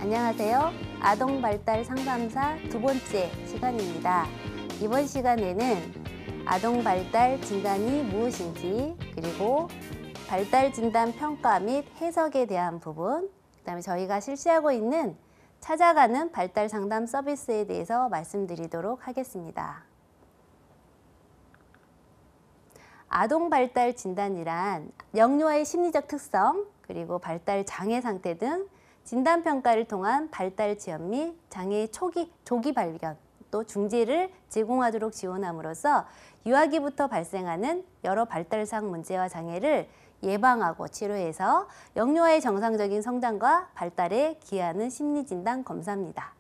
안녕하세요. 아동발달 상담사 두 번째 시간입니다. 이번 시간에는 아동발달 진단이 무엇인지, 그리고 발달 진단 평가 및 해석에 대한 부분, 그다음에 저희가 실시하고 있는 찾아가는 발달 상담 서비스에 대해서 말씀드리도록 하겠습니다. 아동발달 진단이란 영유아의 심리적 특성, 그리고 발달 장애 상태 등 진단평가를 통한 발달 지연 및 장애의 조기 발견, 또 중재를 제공하도록 지원함으로써 유아기부터 발생하는 여러 발달상 문제와 장애를 예방하고 치료해서 영유아의 정상적인 성장과 발달에 기하는 심리진단 검사입니다.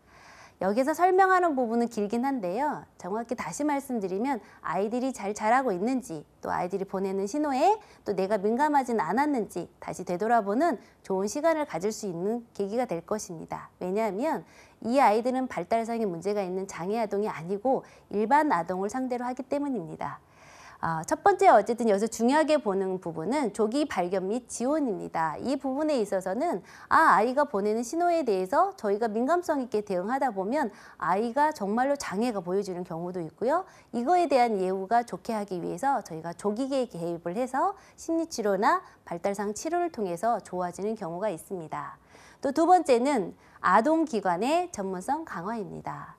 여기서 설명하는 부분은 길긴 한데요. 정확히 다시 말씀드리면 아이들이 잘 자라고 있는지, 또 아이들이 보내는 신호에 또 내가 민감하진 않았는지 다시 되돌아보는 좋은 시간을 가질 수 있는 계기가 될 것입니다. 왜냐하면 이 아이들은 발달상의 문제가 있는 장애 아동이 아니고 일반 아동을 상대로 하기 때문입니다. 첫 번째, 어쨌든 여기서 중요하게 보는 부분은 조기 발견 및 지원입니다. 이 부분에 있어서는 아이가 보내는 신호에 대해서 저희가 민감성 있게 대응하다 보면 아이가 정말로 장애가 보여지는 경우도 있고요. 이거에 대한 예후가 좋게 하기 위해서 저희가 조기에 개입을 해서 심리치료나 발달상 치료를 통해서 좋아지는 경우가 있습니다. 또 두 번째는 아동기관의 전문성 강화입니다.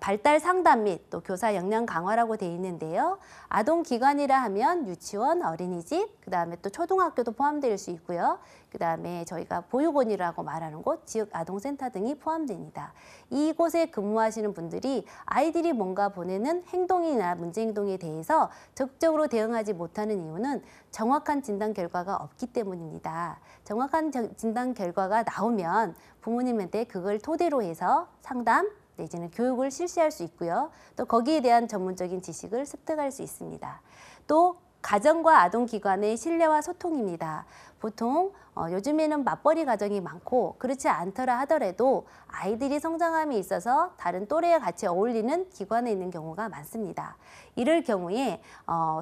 발달 상담 및 또 교사 역량 강화라고 되어 있는데요. 아동기관이라 하면 유치원, 어린이집, 그 다음에 또 초등학교도 포함될 수 있고요. 그 다음에 저희가 보육원이라고 말하는 곳, 지역 아동센터 등이 포함됩니다. 이곳에 근무하시는 분들이 아이들이 뭔가 보내는 행동이나 문제 행동에 대해서 적극적으로 대응하지 못하는 이유는 정확한 진단 결과가 없기 때문입니다. 정확한 진단 결과가 나오면 부모님한테 그걸 토대로 해서 상담, 내지는 교육을 실시할 수 있고요. 또 거기에 대한 전문적인 지식을 습득할 수 있습니다. 또 가정과 아동기관의 신뢰와 소통입니다. 보통 요즘에는 맞벌이 가정이 많고 그렇지 않더라 하더라도 아이들이 성장함에 있어서 다른 또래와 같이 어울리는 기관에 있는 경우가 많습니다. 이럴 경우에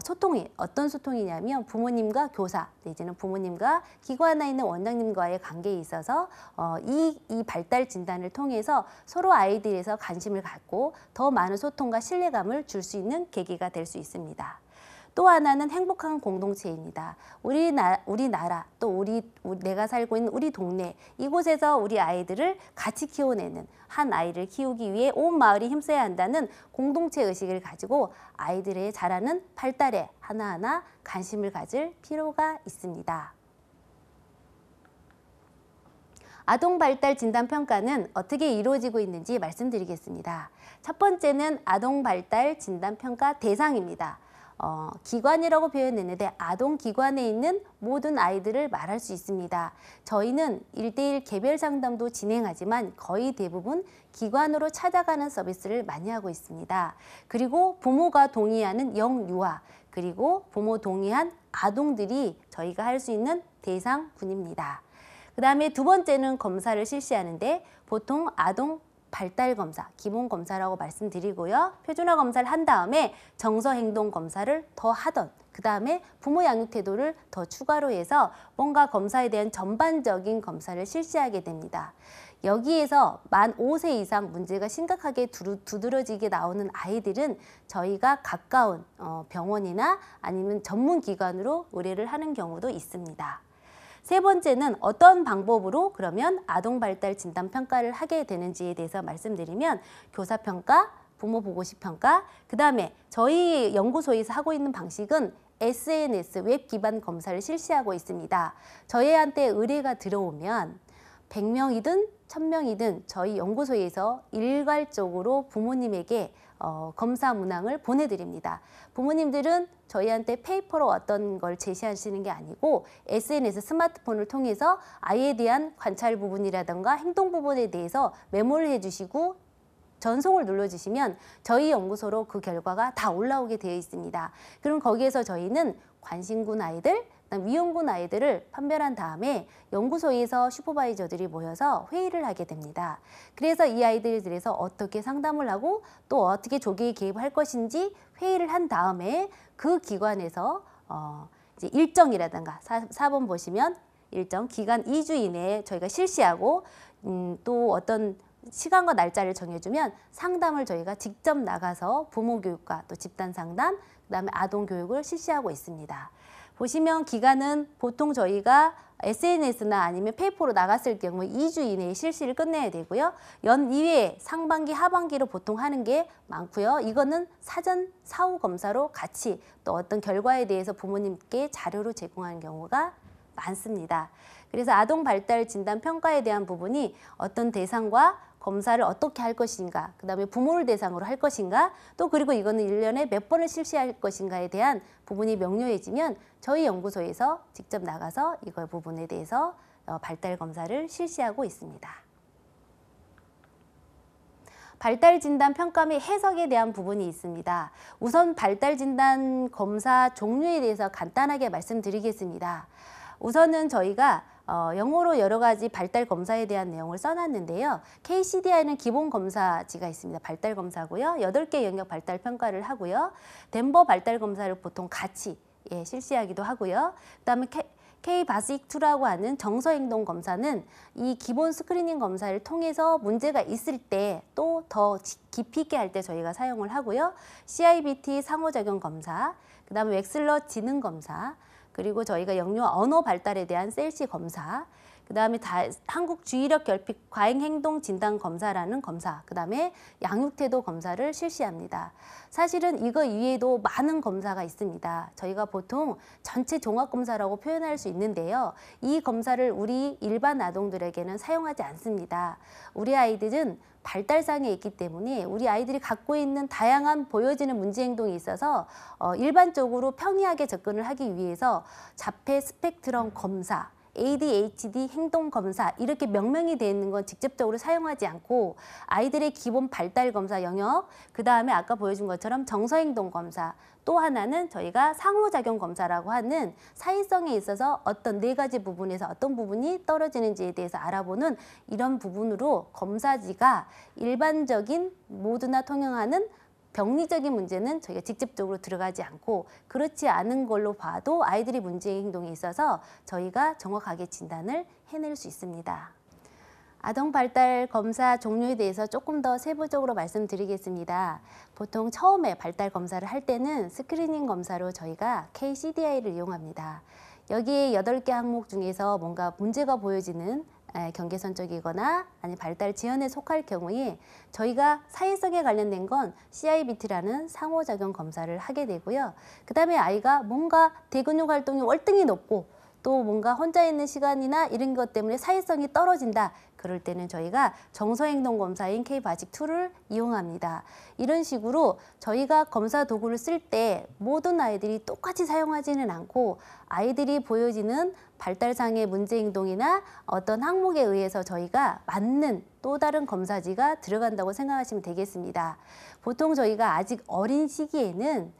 소통이 어떤 소통이냐면 부모님과 교사 내지는 부모님과 기관에 있는 원장님과의 관계에 있어서 이 발달 진단을 통해서 서로 아이들에서 관심을 갖고 더 많은 소통과 신뢰감을 줄 수 있는 계기가 될 수 있습니다. 또 하나는 행복한 공동체입니다. 우리나라, 또 내가 살고 있는 우리 동네, 이곳에서 우리 아이들을 같이 키워내는, 한 아이를 키우기 위해 온 마을이 힘써야 한다는 공동체 의식을 가지고 아이들의 자라는 발달에 하나하나 관심을 가질 필요가 있습니다. 아동발달 진단평가는 어떻게 이루어지고 있는지 말씀드리겠습니다. 첫 번째는 아동발달 진단평가 대상입니다. 기관이라고 표현했는데 아동기관에 있는 모든 아이들을 말할 수 있습니다. 저희는 1:1 개별 상담도 진행하지만 거의 대부분 기관으로 찾아가는 서비스를 많이 하고 있습니다. 그리고 부모가 동의하는 영유아, 그리고 부모 동의한 아동들이 저희가 할 수 있는 대상군입니다. 그 다음에 두 번째는 검사를 실시하는데 보통 아동 발달검사, 기본검사라고 말씀드리고요. 표준화 검사를 한 다음에 정서행동검사를 더 하던, 그 다음에 부모 양육 태도를 더 추가로 해서 뭔가 검사에 대한 전반적인 검사를 실시하게 됩니다. 여기에서 만 5세 이상 문제가 심각하게 두드러지게 나오는 아이들은 저희가 가까운 병원이나 아니면 전문기관으로 의뢰를 하는 경우도 있습니다. 세 번째는 어떤 방법으로 그러면 아동발달 진단평가를 하게 되는지에 대해서 말씀드리면 교사평가, 부모보고식평가, 그 다음에 저희 연구소에서 하고 있는 방식은 SNS 웹 기반 검사를 실시하고 있습니다. 저희한테 의뢰가 들어오면 100명이든 1000명이든 저희 연구소에서 일괄적으로 부모님에게 검사 문항을 보내드립니다. 부모님들은 저희한테 페이퍼로 어떤 걸 제시하시는 게 아니고 SNS 스마트폰을 통해서 아이에 대한 관찰 부분이라든가 행동 부분에 대해서 메모를 해주시고 전송을 눌러주시면 저희 연구소로 그 결과가 다 올라오게 되어 있습니다. 그럼 거기에서 저희는 관심군 아이들, 위험군 아이들을 판별한 다음에 연구소에서 슈퍼바이저들이 모여서 회의를 하게 됩니다. 그래서 이 아이들에 대해서 어떻게 상담을 하고 또 어떻게 조기에 개입할 것인지 회의를 한 다음에 그 기관에서 이제 일정이라든가 4번 보시면 일정 기간 2주 이내에 저희가 실시하고 또 어떤 시간과 날짜를 정해주면 상담을 저희가 직접 나가서 부모 교육과 또 집단 상담, 그다음에 아동 교육을 실시하고 있습니다. 보시면 기간은 보통 저희가 SNS나 아니면 페이퍼로 나갔을 경우 2주 이내에 실시를 끝내야 되고요. 연 2회 상반기, 하반기로 보통 하는 게 많고요. 이거는 사전 사후 검사로 같이 또 어떤 결과에 대해서 부모님께 자료로 제공하는 경우가 많습니다. 그래서 아동 발달 진단 평가에 대한 부분이 어떤 대상과 검사를 어떻게 할 것인가, 그다음에 부모를 대상으로 할 것인가, 또 그리고 이거는 1년에 몇 번을 실시할 것인가에 대한 부분이 명료해지면 저희 연구소에서 직접 나가서 이걸 부분에 대해서 발달 검사를 실시하고 있습니다. 발달 진단 평가 및 해석에 대한 부분이 있습니다. 우선 발달 진단 검사 종류에 대해서 간단하게 말씀드리겠습니다. 우선은 저희가 영어로 여러 가지 발달 검사에 대한 내용을 써놨는데요. KCDI는 기본 검사지가 있습니다. 발달 검사고요. 8개 영역 발달 평가를 하고요. 덴버 발달 검사를 보통 같이 실시하기도 하고요. 그다음에 K-바식2라고 하는 정서행동 검사는 이 기본 스크리닝 검사를 통해서 문제가 있을 때 또 더 깊이 있게 할 때 저희가 사용을 하고요. CIBT 상호작용 검사, 그다음에 웩슬러 지능 검사, 그리고 저희가 영유 언어 발달에 대한 셀시 검사, 그다음에 한국 주의력 결핍 과잉 행동 진단 검사라는 검사, 그다음에 양육 태도 검사를 실시합니다. 사실은 이거 이외에도 많은 검사가 있습니다. 저희가 보통 전체 종합 검사라고 표현할 수 있는데요. 이 검사를 우리 일반 아동들에게는 사용하지 않습니다. 우리 아이들은 발달장애 있기 때문에 우리 아이들이 갖고 있는 다양한 보여지는 문제 행동이 있어서 일반적으로 평이하게 접근을 하기 위해서 자폐 스펙트럼 검사, ADHD 행동 검사 이렇게 명명이 되어 있는 건 직접적으로 사용하지 않고 아이들의 기본 발달 검사 영역, 그 다음에 아까 보여준 것처럼 정서행동 검사, 또 하나는 저희가 상호작용 검사라고 하는 사회성에 있어서 어떤 4가지 부분에서 어떤 부분이 떨어지는지에 대해서 알아보는 이런 부분으로 검사지가 일반적인 모두나 통용하는 병리적인 문제는 저희가 직접적으로 들어가지 않고 그렇지 않은 걸로 봐도 아이들이 문제 행동에 있어서 저희가 정확하게 진단을 해낼 수 있습니다. 아동 발달 검사 종류에 대해서 조금 더 세부적으로 말씀드리겠습니다. 보통 처음에 발달 검사를 할 때는 스크리닝 검사로 저희가 KCDI를 이용합니다. 여기에 8개 항목 중에서 뭔가 문제가 보여지는 경계선적이거나 아니 발달 지연에 속할 경우에 저희가 사회성에 관련된 건 CIBT라는 상호작용 검사를 하게 되고요. 그 다음에 아이가 뭔가 대근육 활동이 월등히 높고 또 뭔가 혼자 있는 시간이나 이런 것 때문에 사회성이 떨어진다. 그럴 때는 저희가 정서행동 검사인 K-바식2를 이용합니다. 이런 식으로 저희가 검사 도구를 쓸 때 모든 아이들이 똑같이 사용하지는 않고 아이들이 보여지는 발달장애 문제행동이나 어떤 항목에 의해서 저희가 맞는 또 다른 검사지가 들어간다고 생각하시면 되겠습니다. 보통 저희가 아직 어린 시기에는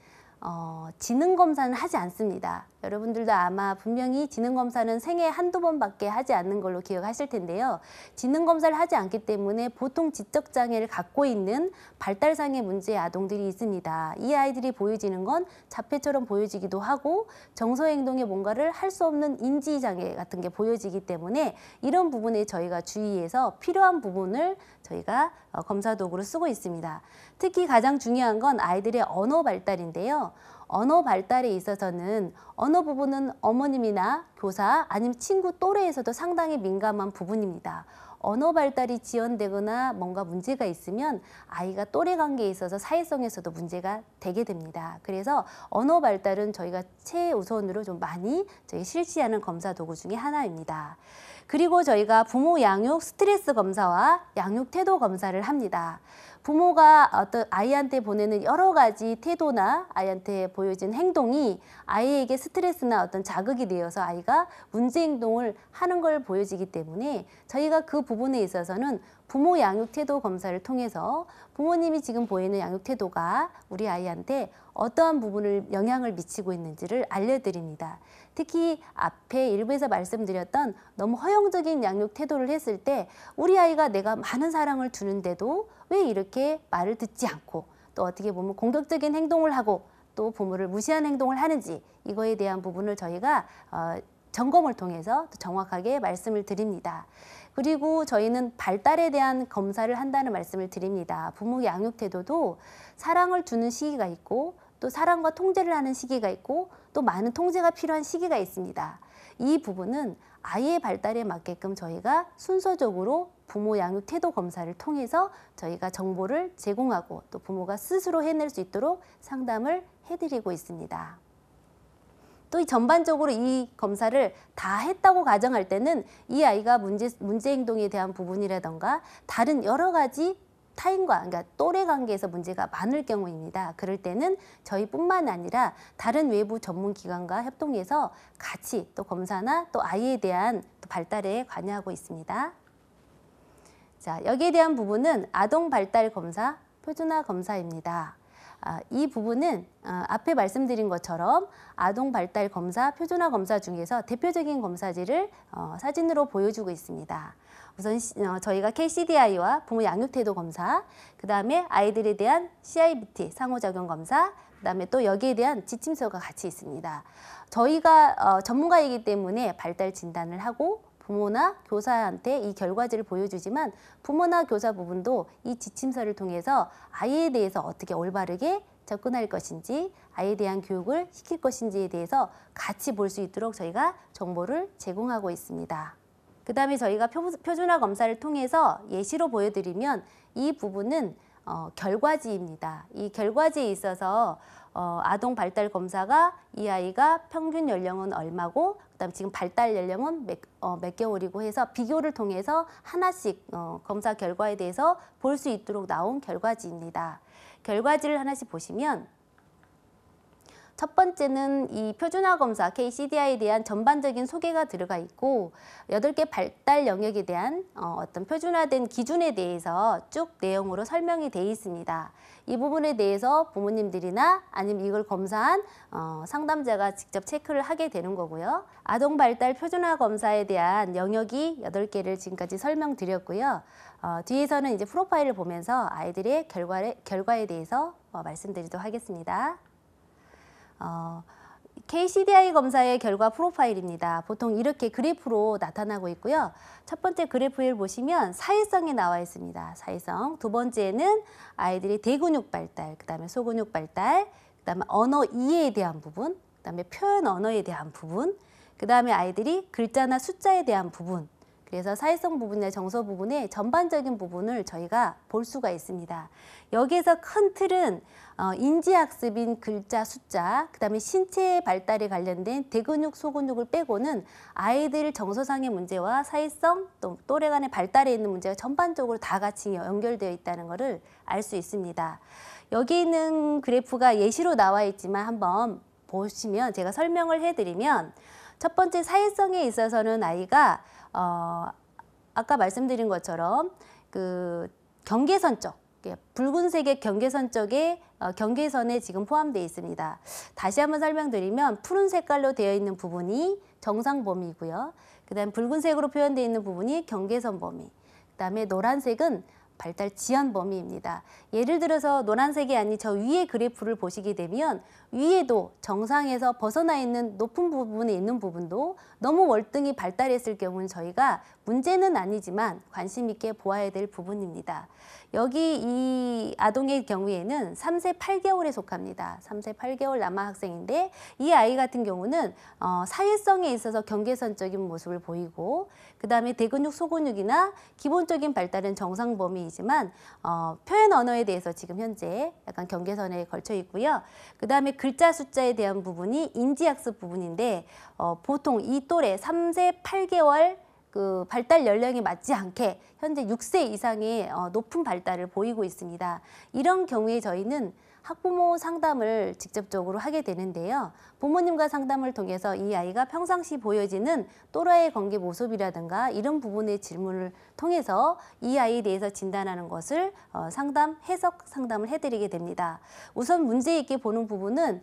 지능검사는 하지 않습니다. 여러분들도 아마 분명히 지능검사는 생애에 한두 번밖에 하지 않는 걸로 기억하실 텐데요. 지능검사를 하지 않기 때문에 보통 지적장애를 갖고 있는 발달장애 문제의 아동들이 있습니다. 이 아이들이 보여지는 건 자폐처럼 보여지기도 하고 정서행동에 뭔가를 할 수 없는 인지장애 같은 게 보여지기 때문에 이런 부분에 저희가 주의해서 필요한 부분을 저희가 검사 도구로 쓰고 있습니다. 특히 가장 중요한 건 아이들의 언어 발달인데요. 언어 발달에 있어서는 언어 부분은 어머님이나 교사 아니면 친구 또래에서도 상당히 민감한 부분입니다. 언어 발달이 지연되거나 뭔가 문제가 있으면 아이가 또래 관계에 있어서 사회성에서도 문제가 되게 됩니다. 그래서 언어 발달은 저희가 최우선으로 좀 많이 저희 실시하는 검사 도구 중에 하나입니다. 그리고 저희가 부모 양육 스트레스 검사와 양육 태도 검사를 합니다. 부모가 어떤 아이한테 보내는 여러 가지 태도나 아이한테 보여진 행동이 아이에게 스트레스나 어떤 자극이 되어서 아이가 문제 행동을 하는 걸 보여지기 때문에 저희가 그 부분에 있어서는 부모 양육 태도 검사를 통해서 부모님이 지금 보이는 양육 태도가 우리 아이한테 어떠한 부분을 영향을 미치고 있는지를 알려드립니다. 특히 앞에 일부에서 말씀드렸던 너무 허용적인 양육 태도를 했을 때 우리 아이가 내가 많은 사랑을 주는데도 왜 이렇게 말을 듣지 않고 또 어떻게 보면 공격적인 행동을 하고 또 부모를 무시하는 행동을 하는지 이거에 대한 부분을 저희가 점검을 통해서 또 정확하게 말씀을 드립니다. 그리고 저희는 발달에 대한 검사를 한다는 말씀을 드립니다. 부모 양육 태도도 사랑을 주는 시기가 있고 또 사랑과 통제를 하는 시기가 있고 또 많은 통제가 필요한 시기가 있습니다. 이 부분은 아이의 발달에 맞게끔 저희가 순서적으로 부모 양육 태도 검사를 통해서 저희가 정보를 제공하고 또 부모가 스스로 해낼 수 있도록 상담을 해드리고 있습니다. 또 이 전반적으로 이 검사를 다 했다고 가정할 때는 이 아이가 문제 행동에 대한 부분이라던가 다른 여러 가지 타인과 그러니까 또래 관계에서 문제가 많을 경우입니다. 그럴 때는 저희뿐만 아니라 다른 외부 전문기관과 협동해서 같이 또 검사나 또 아이에 대한 또 발달에 관여하고 있습니다. 자, 여기에 대한 부분은 아동 발달 검사, 표준화 검사입니다. 이 부분은 앞에 말씀드린 것처럼 아동 발달 검사, 표준화 검사 중에서 대표적인 검사지를 사진으로 보여주고 있습니다. 우선 저희가 KCDI와 부모 양육태도 검사, 그 다음에 아이들에 대한 CIBT, 상호작용 검사, 그 다음에 또 여기에 대한 지침서가 같이 있습니다. 저희가 전문가이기 때문에 발달 진단을 하고 부모나 교사한테 이 결과지를 보여주지만 부모나 교사 부분도 이 지침서를 통해서 아이에 대해서 어떻게 올바르게 접근할 것인지 아이에 대한 교육을 시킬 것인지에 대해서 같이 볼 수 있도록 저희가 정보를 제공하고 있습니다. 그 다음에 저희가 표준화 검사를 통해서 예시로 보여드리면 이 부분은 결과지입니다. 이 결과지에 있어서 아동 발달 검사가 이 아이가 평균 연령은 얼마고 그다음에 지금 발달 연령은 몇 개월이고 해서 비교를 통해서 하나씩 검사 결과에 대해서 볼 수 있도록 나온 결과지입니다. 결과지를 하나씩 보시면 첫 번째는 이 표준화 검사 KCDI에 대한 전반적인 소개가 들어가 있고 8개 발달 영역에 대한 어떤 표준화된 기준에 대해서 쭉 내용으로 설명이 되어 있습니다. 이 부분에 대해서 부모님들이나 아니면 이걸 검사한 상담자가 직접 체크를 하게 되는 거고요. 아동 발달 표준화 검사에 대한 영역이 8개를 지금까지 설명드렸고요. 뒤에서는 이제 프로파일을 보면서 아이들의 결과에 대해서 말씀드리도록 하겠습니다. KCDI 검사의 결과 프로파일입니다. 보통 이렇게 그래프로 나타나고 있고요. 첫 번째 그래프를 보시면 사회성이 나와 있습니다. 사회성. 두 번째는 아이들의 대근육 발달, 그 다음에 소근육 발달, 그 다음에 언어 이해에 대한 부분, 그 다음에 표현 언어에 대한 부분, 그 다음에 아이들이 글자나 숫자에 대한 부분, 그래서 사회성 부분이나 정서 부분의 전반적인 부분을 저희가 볼 수가 있습니다. 여기에서 큰 틀은 인지학습인 글자, 숫자, 그 다음에 신체 발달에 관련된 대근육, 소근육을 빼고는 아이들 정서상의 문제와 사회성, 또 또래 간의 발달에 있는 문제가 전반적으로 다 같이 연결되어 있다는 것을 알 수 있습니다. 여기 있는 그래프가 예시로 나와 있지만 한번 보시면 제가 설명을 해드리면 첫 번째 사회성에 있어서는 아이가 아까 말씀드린 것처럼 그 경계선 쪽, 붉은색의 경계선 쪽에 경계선에 지금 포함되어 있습니다. 다시 한번 설명드리면 푸른 색깔로 되어 있는 부분이 정상 범위이고요. 그 다음 붉은색으로 표현되어 있는 부분이 경계선 범위, 그 다음에 노란색은 발달 지연 범위입니다. 예를 들어서 노란색이 아닌 저 위에 그래프를 보시게 되면 위에도 정상에서 벗어나 있는 높은 부분에 있는 부분도 너무 월등히 발달했을 경우는 저희가 문제는 아니지만 관심 있게 보아야 될 부분입니다. 여기 이 아동의 경우에는 3세 8개월에 속합니다. 3세 8개월 남아학생인데 이 아이 같은 경우는 사회성에 있어서 경계선적인 모습을 보이고 그 다음에 대근육, 소근육이나 기본적인 발달은 정상 범위이지만 표현 언어에 대해서 지금 현재 약간 경계선에 걸쳐 있고요. 그 다음에 글자 숫자에 대한 부분이 인지학습 부분인데 보통 이 또래 3세 8개월 그 발달 연령에 맞지 않게 현재 6세 이상의 높은 발달을 보이고 있습니다. 이런 경우에 저희는 학부모 상담을 직접적으로 하게 되는데요. 부모님과 상담을 통해서 이 아이가 평상시 보여지는 또래의 관계 모습이라든가 이런 부분의 질문을 통해서 이 아이에 대해서 진단하는 것을 해석 상담을 해드리게 됩니다. 우선 문제 있게 보는 부분은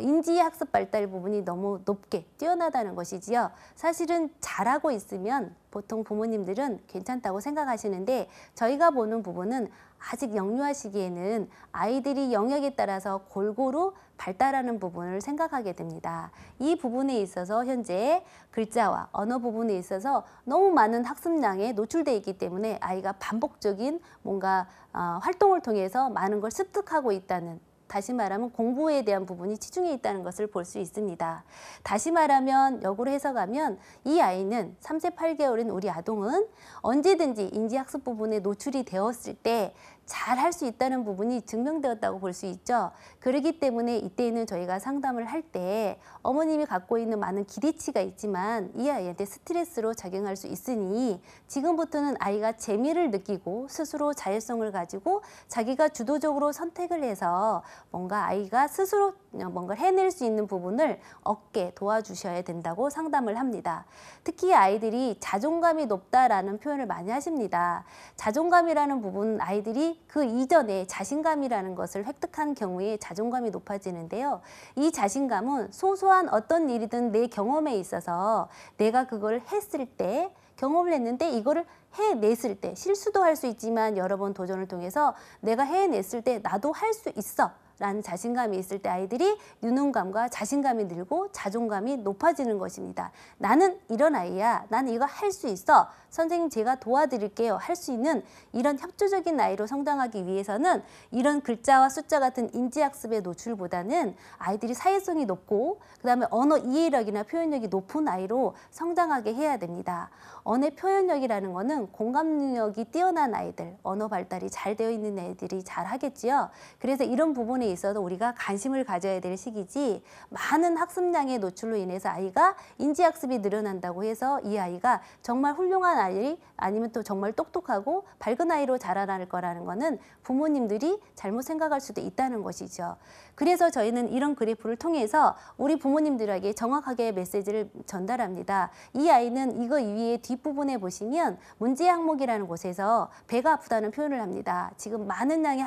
인지 학습 발달 부분이 너무 높게 뛰어나다는 것이지요. 사실은 잘하고 있으면 보통 부모님들은 괜찮다고 생각하시는데 저희가 보는 부분은 아직 영유아 시기에는 아이들이 영역에 따라서 골고루 발달하는 부분을 생각하게 됩니다. 이 부분에 있어서 현재 글자와 언어 부분에 있어서 너무 많은 학습량에 노출되어 있기 때문에 아이가 반복적인 뭔가 활동을 통해서 많은 걸 습득하고 있다는, 다시 말하면 공부에 대한 부분이 치중해 있다는 것을 볼 수 있습니다. 다시 말하면 역으로 해석하면 이 아이는 3세 8개월인 우리 아동은 언제든지 인지학습 부분에 노출이 되었을 때 잘 할 수 있다는 부분이 증명되었다고 볼 수 있죠. 그렇기 때문에 이때는 저희가 상담을 할 때 어머님이 갖고 있는 많은 기대치가 있지만 이 아이한테 스트레스로 작용할 수 있으니 지금부터는 아이가 재미를 느끼고 스스로 자율성을 가지고 자기가 주도적으로 선택을 해서 뭔가 아이가 스스로 뭔가를 해낼 수 있는 부분을 얻게 도와주셔야 된다고 상담을 합니다. 특히 아이들이 자존감이 높다라는 표현을 많이 하십니다. 자존감이라는 부분은 아이들이 그 이전에 자신감이라는 것을 획득한 경우에 자존감이 높아지는데요. 이 자신감은 소소한 어떤 일이든 내 경험에 있어서 내가 그걸 했을 때, 경험을 했는데 이거를 해냈을 때, 실수도 할 수 있지만 여러 번 도전을 통해서 내가 해냈을 때 나도 할 수 있어 라는 자신감이 있을 때 아이들이 유능감과 자신감이 늘고 자존감이 높아지는 것입니다. 나는 이런 아이야. 나는 이거 할 수 있어. 선생님 제가 도와드릴게요. 할 수 있는 이런 협조적인 아이로 성장하기 위해서는 이런 글자와 숫자 같은 인지학습의 노출보다는 아이들이 사회성이 높고 그다음에 언어 이해력이나 표현력이 높은 아이로 성장하게 해야 됩니다. 언어 표현력이라는 거는 공감 능력이 뛰어난 아이들, 언어 발달이 잘 되어 있는 애들이 잘 하겠지요. 그래서 이런 부분에 있어서 우리가 관심을 가져야 될 시기지, 많은 학습량의 노출로 인해서 아이가 인지학습이 늘어난다고 해서 이 아이가 정말 훌륭한 아이 아니면 또 정말 똑똑하고 밝은 아이로 자라날 거라는 거는 부모님들이 잘못 생각할 수도 있다는 것이죠. 그래서 저희는 이런 그래프를 통해서 우리 부모님들에게 정확하게 메시지를 전달합니다. 이 아이는 이거 위에 뒷부분에 보시면 문제 항목이라는 곳에서 배가 아프다는 표현을 합니다. 지금 많은 양의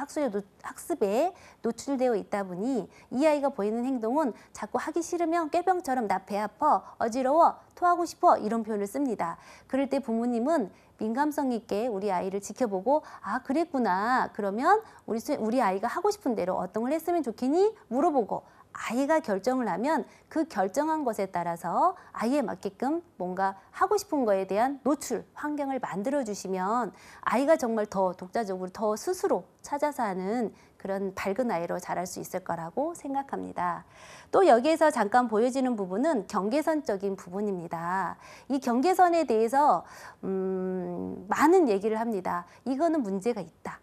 학습에 노출되어 있다 보니 이 아이가 보이는 행동은 자꾸 하기 싫으면 꾀병처럼 나 배 아파, 어지러워, 토하고 싶어 이런 표현을 씁니다. 그럴 때 부모님은 민감성 있게 우리 아이를 지켜보고 아 그랬구나. 그러면 우리 아이가 하고 싶은 대로 어떤 걸 했으면 좋겠니? 물어보고 아이가 결정을 하면 그 결정한 것에 따라서 아이에 맞게끔 뭔가 하고 싶은 거에 대한 노출, 환경을 만들어 주시면 아이가 정말 더 독자적으로 더 스스로 찾아서 하는 그런 밝은 아이로 자랄 수 있을 거라고 생각합니다. 또 여기에서 잠깐 보여지는 부분은 경계선적인 부분입니다. 이 경계선에 대해서 많은 얘기를 합니다. 이거는 문제가 있다.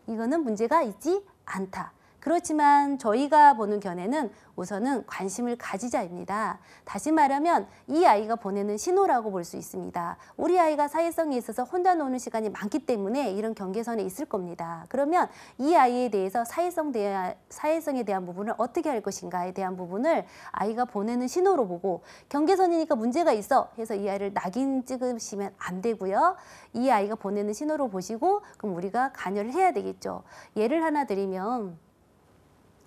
이거는 문제가 있지 않다. 그렇지만 저희가 보는 견해는 우선은 관심을 가지자입니다. 다시 말하면 이 아이가 보내는 신호라고 볼 수 있습니다. 우리 아이가 사회성에 있어서 혼자 노는 시간이 많기 때문에 이런 경계선에 있을 겁니다. 그러면 이 아이에 대해서 사회성에 대한 부분을 어떻게 할 것인가에 대한 부분을 아이가 보내는 신호로 보고 경계선이니까 문제가 있어 해서 이 아이를 낙인 찍으시면 안 되고요. 이 아이가 보내는 신호로 보시고 그럼 우리가 관여를 해야 되겠죠. 예를 하나 드리면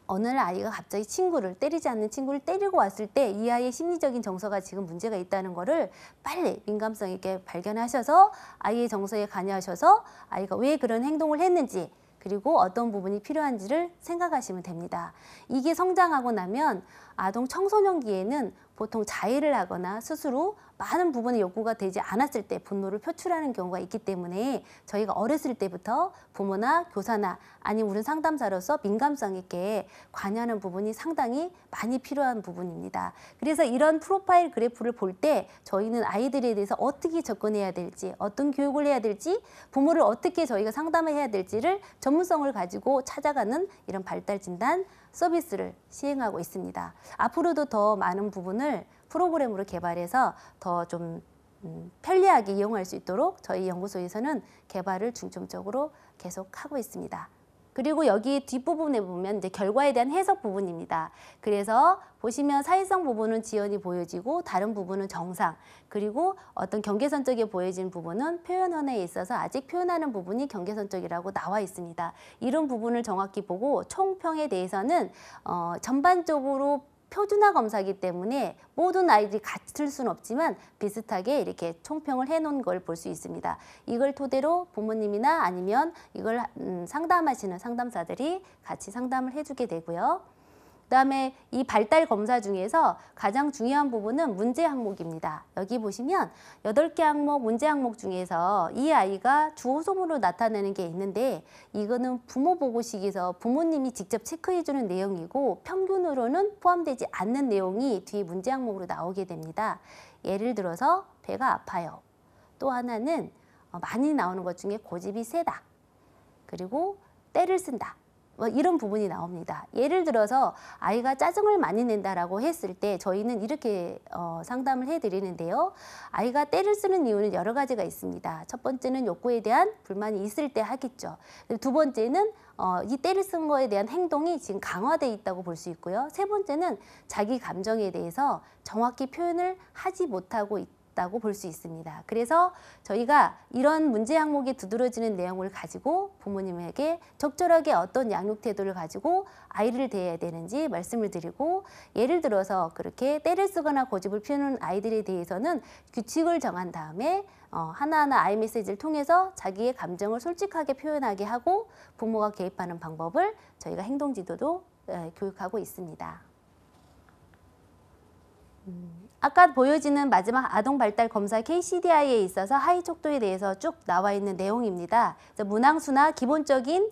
어느 날 아이가 갑자기 친구를 때리지 않는 친구를 때리고 왔을 때 이 아이의 심리적인 정서가 지금 문제가 있다는 거를 빨리 민감성 있게 발견하셔서 아이의 정서에 관여하셔서 아이가 왜 그런 행동을 했는지 그리고 어떤 부분이 필요한지를 생각하시면 됩니다. 이게 성장하고 나면 아동 청소년기에는 보통 자해를 하거나 스스로 많은 부분의 욕구가 되지 않았을 때 분노를 표출하는 경우가 있기 때문에 저희가 어렸을 때부터 부모나 교사나 아니면 우리 상담사로서 민감성 있게 관여하는 부분이 상당히 많이 필요한 부분입니다. 그래서 이런 프로파일 그래프를 볼 때 저희는 아이들에 대해서 어떻게 접근해야 될지, 어떤 교육을 해야 될지, 부모를 어떻게 저희가 상담을 해야 될지를 전문성을 가지고 찾아가는 이런 발달 진단 서비스를 시행하고 있습니다. 앞으로도 더 많은 부분을 프로그램으로 개발해서 더 좀 편리하게 이용할 수 있도록 저희 연구소에서는 개발을 중점적으로 계속하고 있습니다. 그리고 여기 뒷부분에 보면 이제 결과에 대한 해석 부분입니다. 그래서 보시면 사회성 부분은 지연이 보여지고 다른 부분은 정상, 그리고 어떤 경계선적에 보여진 부분은 표현 언어에 있어서 아직 표현하는 부분이 경계선적이라고 나와 있습니다. 이런 부분을 정확히 보고 총평에 대해서는 전반적으로 표준화 검사이기 때문에 모든 아이들이 같을 수는 없지만 비슷하게 이렇게 총평을 해놓은 걸 볼 수 있습니다. 이걸 토대로 부모님이나 아니면 이걸 상담하시는 상담사들이 같이 상담을 해주게 되고요. 그다음에 이 발달 검사 중에서 가장 중요한 부분은 문제 항목입니다. 여기 보시면 8개 항목, 문제 항목 중에서 이 아이가 주어소문으로 나타내는 게 있는데 이거는 부모 보고식에서 부모님이 직접 체크해주는 내용이고 평균으로는 포함되지 않는 내용이 뒤 문제 항목으로 나오게 됩니다. 예를 들어서 배가 아파요. 또 하나는 많이 나오는 것 중에 고집이 세다. 그리고 때를 쓴다. 이런 부분이 나옵니다. 예를 들어서 아이가 짜증을 많이 낸다라고 했을 때 저희는 이렇게 상담을 해드리는데요. 아이가 때를 쓰는 이유는 여러 가지가 있습니다. 첫 번째는 욕구에 대한 불만이 있을 때 하겠죠. 두 번째는 이 때를 쓴 거에 대한 행동이 지금 강화돼 있다고 볼 수 있고요. 세 번째는 자기 감정에 대해서 정확히 표현을 하지 못하고 있다고 볼 수 있습니다. 그래서 저희가 이런 문제 항목이 두드러지는 내용을 가지고 부모님에게 적절하게 어떤 양육 태도를 가지고 아이를 대해야 되는지 말씀을 드리고, 예를 들어서 그렇게 때를 쓰거나 고집을 피우는 아이들에 대해서는 규칙을 정한 다음에 하나하나 아이 메시지를 통해서 자기의 감정을 솔직하게 표현하게 하고 부모가 개입하는 방법을 저희가 행동지도도 교육하고 있습니다. 아까 보여지는 마지막 아동발달 검사 KCDI에 있어서 하위 척도에 대해서 쭉 나와 있는 내용입니다. 그래서 문항수나 기본적인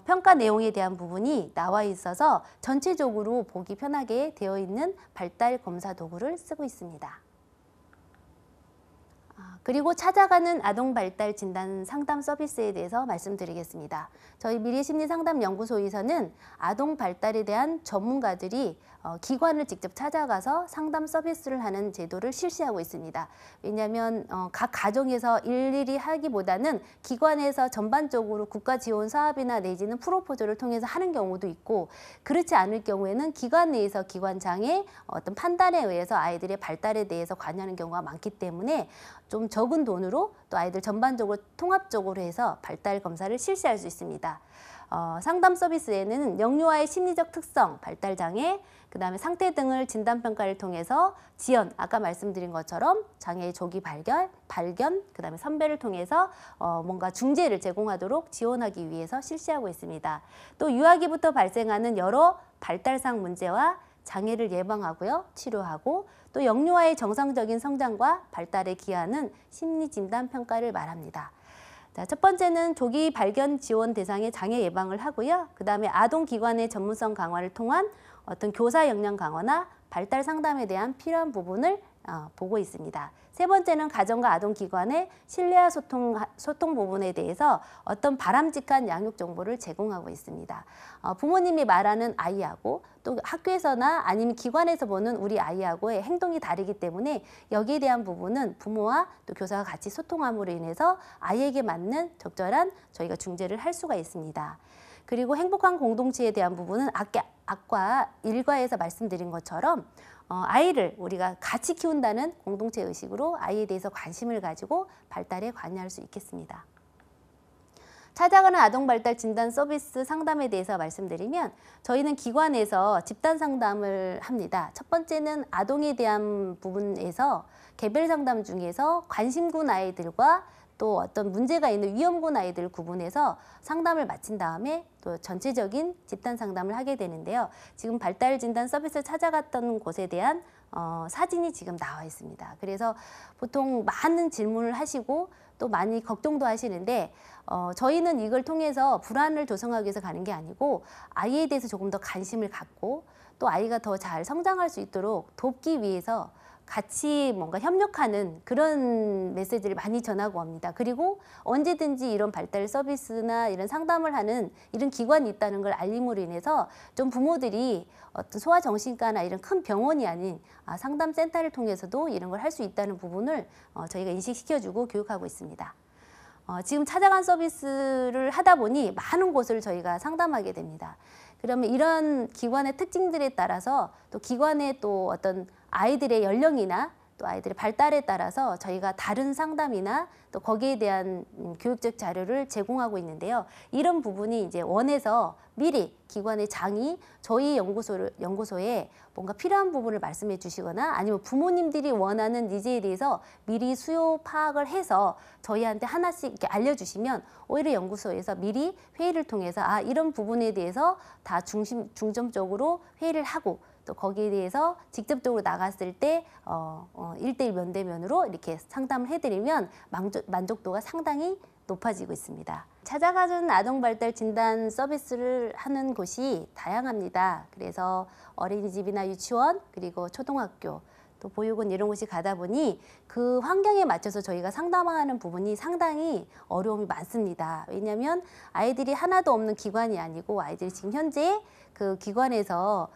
평가 내용에 대한 부분이 나와 있어서 전체적으로 보기 편하게 되어 있는 발달 검사 도구를 쓰고 있습니다. 그리고 찾아가는 아동발달 진단 상담 서비스에 대해서 말씀드리겠습니다. 저희 미래심리상담연구소에서는 아동발달에 대한 전문가들이 기관을 직접 찾아가서 상담 서비스를 하는 제도를 실시하고 있습니다. 왜냐하면 각 가정에서 일일이 하기보다는 기관에서 전반적으로 국가 지원 사업이나 내지는 프로포즈를 통해서 하는 경우도 있고, 그렇지 않을 경우에는 기관 내에서 기관장의 어떤 판단에 의해서 아이들의 발달에 대해서 관여하는 경우가 많기 때문에 좀 적은 돈으로 또 아이들 전반적으로 통합적으로 해서 발달 검사를 실시할 수 있습니다. 상담 서비스에는 영유아의 심리적 특성, 발달장애, 그 다음에 상태 등을 진단평가를 통해서 지원, 아까 말씀드린 것처럼 장애의 조기 발견, 그 다음에 선별을 통해서 뭔가 중재를 제공하도록 지원하기 위해서 실시하고 있습니다. 또 유아기부터 발생하는 여러 발달상 문제와 장애를 예방하고요, 치료하고 또 영유아의 정상적인 성장과 발달에 기하는 심리진단평가를 말합니다. 자, 첫 번째는 조기 발견 지원 대상의 장애 예방을 하고요. 그 다음에 아동기관의 전문성 강화를 통한 어떤 교사 역량 강화나 발달 상담에 대한 필요한 부분을 보고 있습니다. 세 번째는 가정과 아동기관의 신뢰와 소통 부분에 대해서 어떤 바람직한 양육 정보를 제공하고 있습니다. 부모님이 말하는 아이하고 또 학교에서나 아니면 기관에서 보는 우리 아이하고의 행동이 다르기 때문에 여기에 대한 부분은 부모와 또 교사가 같이 소통함으로 인해서 아이에게 맞는 적절한 저희가 중재를 할 수가 있습니다. 그리고 행복한 공동체에 대한 부분은 아까 일과에서 말씀드린 것처럼 아이를 우리가 같이 키운다는 공동체 의식으로 아이에 대해서 관심을 가지고 발달에 관여할 수 있겠습니다. 찾아가는 아동발달 진단 서비스 상담에 대해서 말씀드리면 저희는 기관에서 집단 상담을 합니다. 첫 번째는 아동에 대한 부분에서 개별 상담 중에서 관심군 아이들과 또 어떤 문제가 있는 위험군 아이들 구분해서 상담을 마친 다음에 또 전체적인 집단 상담을 하게 되는데요. 지금 발달 진단 서비스 찾아갔던 곳에 대한 사진이 지금 나와 있습니다. 그래서 보통 많은 질문을 하시고 또 많이 걱정도 하시는데 저희는 이걸 통해서 불안을 조성하기 위해서 가는 게 아니고 아이에 대해서 조금 더 관심을 갖고 또 아이가 더 잘 성장할 수 있도록 돕기 위해서 같이 뭔가 협력하는 그런 메시지를 많이 전하고 옵니다. 그리고 언제든지 이런 발달 서비스나 이런 상담을 하는 이런 기관이 있다는 걸 알림으로 인해서 좀 부모들이 어떤 소아정신과나 이런 큰 병원이 아닌 상담센터를 통해서도 이런 걸 할 수 있다는 부분을 저희가 인식시켜주고 교육하고 있습니다. 지금 찾아간 서비스를 하다 보니 많은 곳을 저희가 상담하게 됩니다. 그러면 이런 기관의 특징들에 따라서 또 기관의 또 어떤 아이들의 연령이나 또 아이들의 발달에 따라서 저희가 다른 상담이나 또 거기에 대한 교육적 자료를 제공하고 있는데요. 이런 부분이 이제 원에서 미리 기관의 장이 저희 연구소에 뭔가 필요한 부분을 말씀해 주시거나 아니면 부모님들이 원하는 니즈에 대해서 미리 수요 파악을 해서 저희한테 하나씩 이렇게 알려주시면 오히려 연구소에서 미리 회의를 통해서 이런 부분에 대해서 다 중점적으로 회의를 하고 또 거기에 대해서 직접적으로 나갔을 때 1대1 면대면으로 이렇게 상담을 해드리면 만족도가 상당히 높아지고 있습니다. 찾아가는 아동발달 진단 서비스를 하는 곳이 다양합니다. 그래서 어린이집이나 유치원 그리고 초등학교 또 보육원 이런 곳이 가다 보니 그 환경에 맞춰서 저희가 상담하는 부분이 상당히 어려움이 많습니다. 왜냐하면 아이들이 하나도 없는 기관이 아니고 아이들이 지금 현재 그 기관에서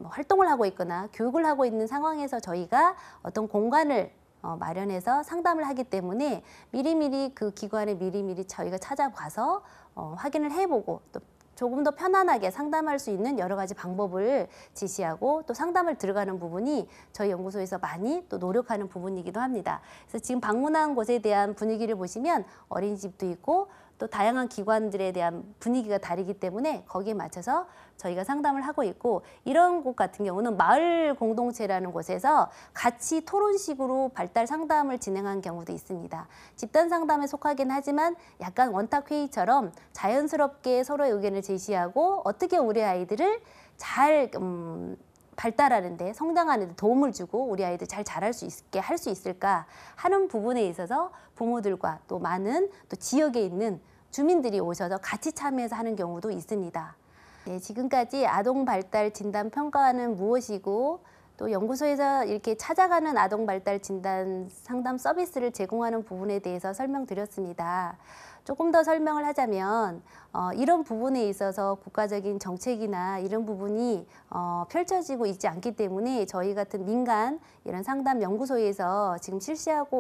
활동을 하고 있거나 교육을 하고 있는 상황에서 저희가 어떤 공간을 마련해서 상담을 하기 때문에 미리미리 그 기관에 미리미리 저희가 찾아가서 확인을 해보고 또 조금 더 편안하게 상담할 수 있는 여러 가지 방법을 제시하고 또 상담을 들어가는 부분이 저희 연구소에서 많이 또 노력하는 부분이기도 합니다. 그래서 지금 방문한 곳에 대한 분위기를 보시면 어린이집도 있고 또 다양한 기관들에 대한 분위기가 다르기 때문에 거기에 맞춰서 저희가 상담을 하고 있고 이런 곳 같은 경우는 마을 공동체라는 곳에서 같이 토론식으로 발달 상담을 진행한 경우도 있습니다. 집단 상담에 속하긴 하지만 약간 원탁 회의처럼 자연스럽게 서로의 의견을 제시하고 어떻게 우리 아이들을 잘 발달하는데 성장하는 데 도움을 주고 우리 아이들 잘 자랄 수 있게 할 수 있을까 하는 부분에 있어서 부모들과 또 많은 또 지역에 있는 주민들이 오셔서 같이 참여해서 하는 경우도 있습니다. 네, 지금까지 아동 발달 진단 평가는 무엇이고 또 연구소에서 이렇게 찾아가는 아동 발달 진단 상담 서비스를 제공하는 부분에 대해서 설명드렸습니다. 조금 더 설명을 하자면 이런 부분에 있어서 국가적인 정책이나 이런 부분이 펼쳐지고 있지 않기 때문에 저희 같은 민간 이런 상담 연구소에서 지금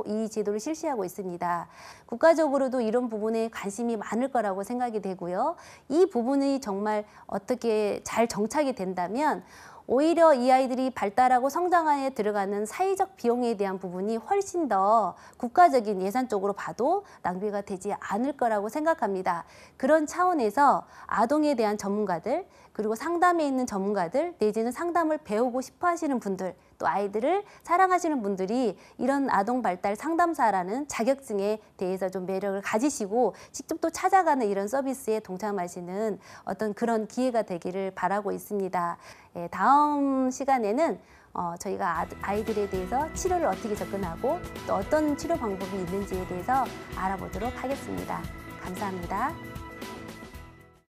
이 제도를 실시하고 있습니다. 국가적으로도 이런 부분에 관심이 많을 거라고 생각이 되고요. 이 부분이 정말 어떻게 잘 정착이 된다면 오히려 이 아이들이 발달하고 성장에 들어가는 사회적 비용에 대한 부분이 훨씬 더 국가적인 예산 쪽으로 봐도 낭비가 되지 않을 거라고 생각합니다. 그런 차원에서 아동에 대한 전문가들 그리고 상담에 있는 전문가들 내지는 상담을 배우고 싶어 하시는 분들 또 아이들을 사랑하시는 분들이 이런 아동 발달 상담사라는 자격증에 대해서 좀 매력을 가지시고 직접 또 찾아가는 이런 서비스에 동참하시는 어떤 그런 기회가 되기를 바라고 있습니다. 다음 시간에는 저희가 아이들에 대해서 치료를 어떻게 접근하고 또 어떤 치료 방법이 있는지에 대해서 알아보도록 하겠습니다. 감사합니다.